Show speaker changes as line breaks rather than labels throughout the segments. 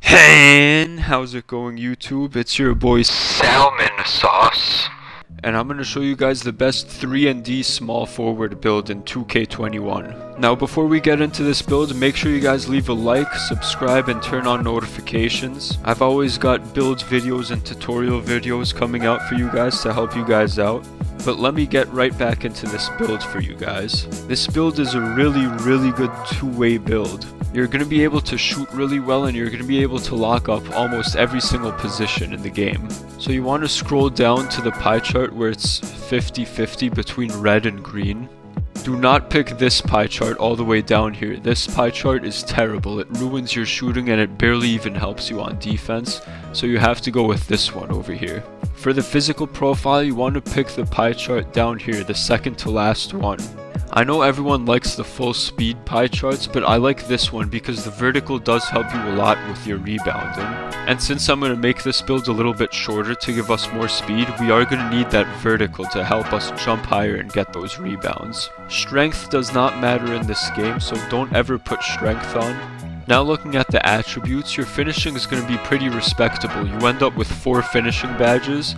Hey, how's it going, YouTube? It's your boy Salmon Sauce, and I'm gonna show you guys the best 3&D small forward build in 2K21. Now, before we get into this build, make sure you guys leave a like, subscribe, and turn on notifications. I've always got build videos and tutorial videos coming out for you guys to help you guys out. But let me get right back into this build for you guys. This build is a really good two-way build. You're going to be able to shoot really well, and you're going to be able to lock up almost every single position in the game. So you want to scroll down to the pie chart where it's 50-50 between red and green. Do not pick this pie chart all the way down here. This pie chart is terrible. It ruins your shooting and it barely even helps you on defense. So you have to go with this one over here. For the physical profile, you want to pick the pie chart down here, the second to last one. I know everyone likes the full speed pie charts, but I like this one because the vertical does help you a lot with your rebounding. And since I'm going to make this build a little bit shorter to give us more speed, we are going to need that vertical to help us jump higher and get those rebounds. Strength does not matter in this game, so don't ever put strength on. Now looking at the attributes, your finishing is going to be pretty respectable. You end up with 4 finishing badges.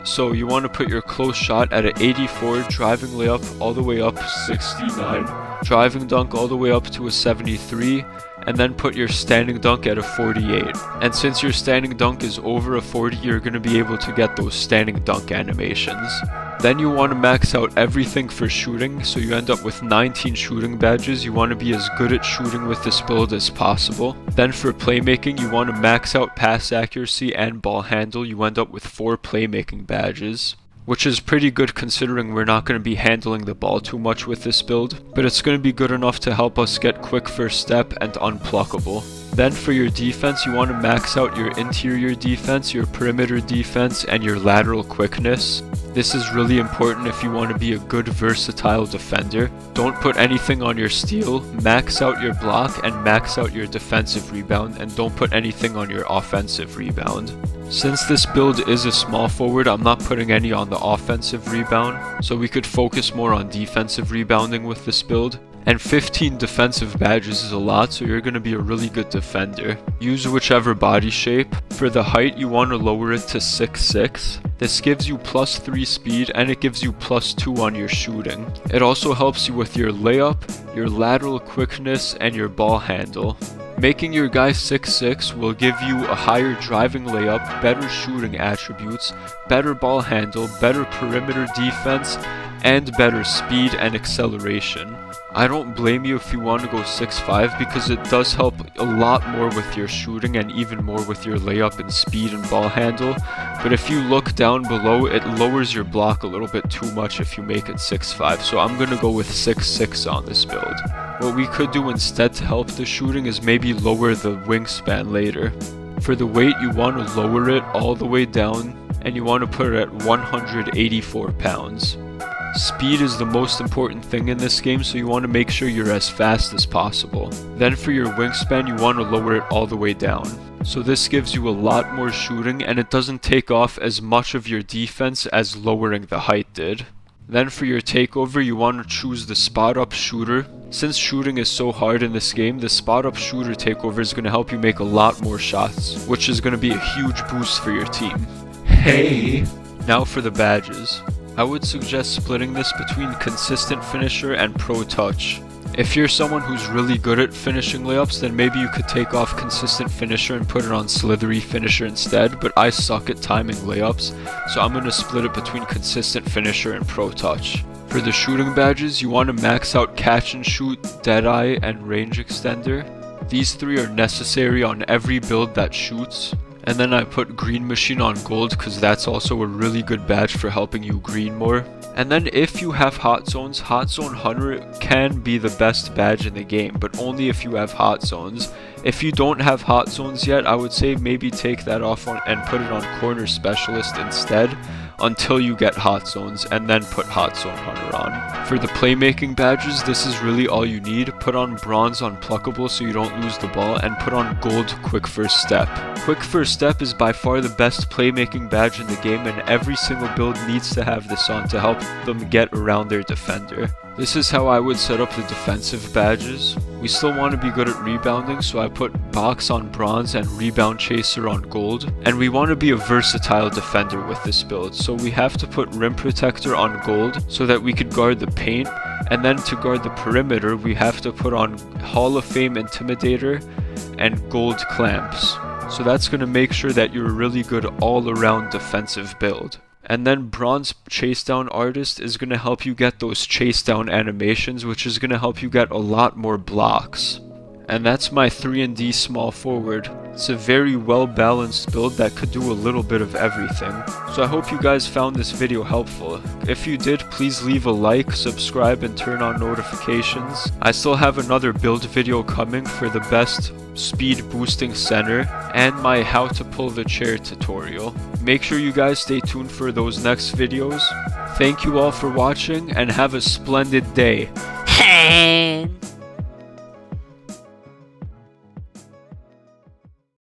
So you want to put your close shot at an 84, driving layup all the way up 69, driving dunk all the way up to a 73, and then put your standing dunk at a 48. And since your standing dunk is over a 40, you're going to be able to get those standing dunk animations. Then you want to max out everything for shooting, so you end up with 19 shooting badges. You want to be as good at shooting with this build as possible. Then for playmaking, you want to max out pass accuracy and ball handle. You end up with 4 playmaking badges, which is pretty good considering we're not going to be handling the ball too much with this build, but it's going to be good enough to help us get quick first step and unpluckable. Then for your defense, you want to max out your interior defense, your perimeter defense, and your lateral quickness. This is really important if you want to be a good versatile defender. Don't put anything on your steal, max out your block, and max out your defensive rebound, and don't put anything on your offensive rebound. Since this build is a small forward, I'm not putting any on the offensive rebound, so we could focus more on defensive rebounding with this build. And 15 defensive badges is a lot, so you're going to be a really good defender. Use whichever body shape. For the height, you want to lower it to 6'6". This gives you +3 speed, and it gives you +2 on your shooting. It also helps you with your layup, your lateral quickness, and your ball handle. Making your guy 6'6" will give you a higher driving layup, better shooting attributes, better ball handle, better perimeter defense, and better speed and acceleration. I don't blame you if you want to go 6'5", because it does help a lot more with your shooting and even more with your layup and speed and ball handle. But if you look down below, it lowers your block a little bit too much if you make it 6'5", so I'm going to go with 6'6" on this build. What we could do instead to help the shooting is maybe lower the wingspan later. For the weight, you want to lower it all the way down, and you want to put it at 184 pounds. Speed is the most important thing in this game, so you want to make sure you're as fast as possible. Then for your wingspan, you want to lower it all the way down. So this gives you a lot more shooting, and it doesn't take off as much of your defense as lowering the height did. Then for your takeover, you want to choose the spot-up shooter. Since shooting is so hard in this game, the spot-up shooter takeover is going to help you make a lot more shots, which is going to be a huge boost for your team. Hey! Now for the badges. I would suggest splitting this between consistent finisher and pro touch. If you're someone who's really good at finishing layups, then maybe you could take off consistent finisher and put it on slithery finisher instead, but I suck at timing layups, so I'm going to split it between consistent finisher and pro touch. For the shooting badges, you want to max out catch and shoot, deadeye, and range extender. These 3 are necessary on every build that shoots. And then I put green machine on gold because that's also a really good badge for helping you green more. And then if you have hot zones, hot zone hunter can be the best badge in the game, but only if you have hot zones. If you don't have hot zones yet, I would say maybe take that off and put it on corner specialist instead until you get hot zones, and then put hot zone hunter on. For the playmaking badges, this is really all you need. Put on bronze on pluckable so you don't lose the ball, and put on gold quick first step. Quick first step is by far the best playmaking badge in the game, and every single build needs to have this on to help them get around their defender. This is how I would set up the defensive badges. We We still want to be good at rebounding, so I put box on bronze and rebound chaser on gold. And we want to be a versatile defender with this build, so we have to put rim protector on gold so that we could guard the paint. And then to guard the perimeter, we have to put on Hall of Fame Intimidator and gold clamps. So that's going to make sure that you're a really good all-around defensive build. And then bronze chase down artist is going to help you get those chase down animations, which is going to help you get a lot more blocks. And that's my 3&D small forward. It's a very well balanced build that could do a little bit of everything. So I hope you guys found this video helpful. If you did, please leave a like, subscribe, and turn on notifications. I still have another build video coming for the best speed boosting center and my how to pull the chair tutorial. Make sure you guys stay tuned for those next videos. Thank you all for watching and have a splendid day.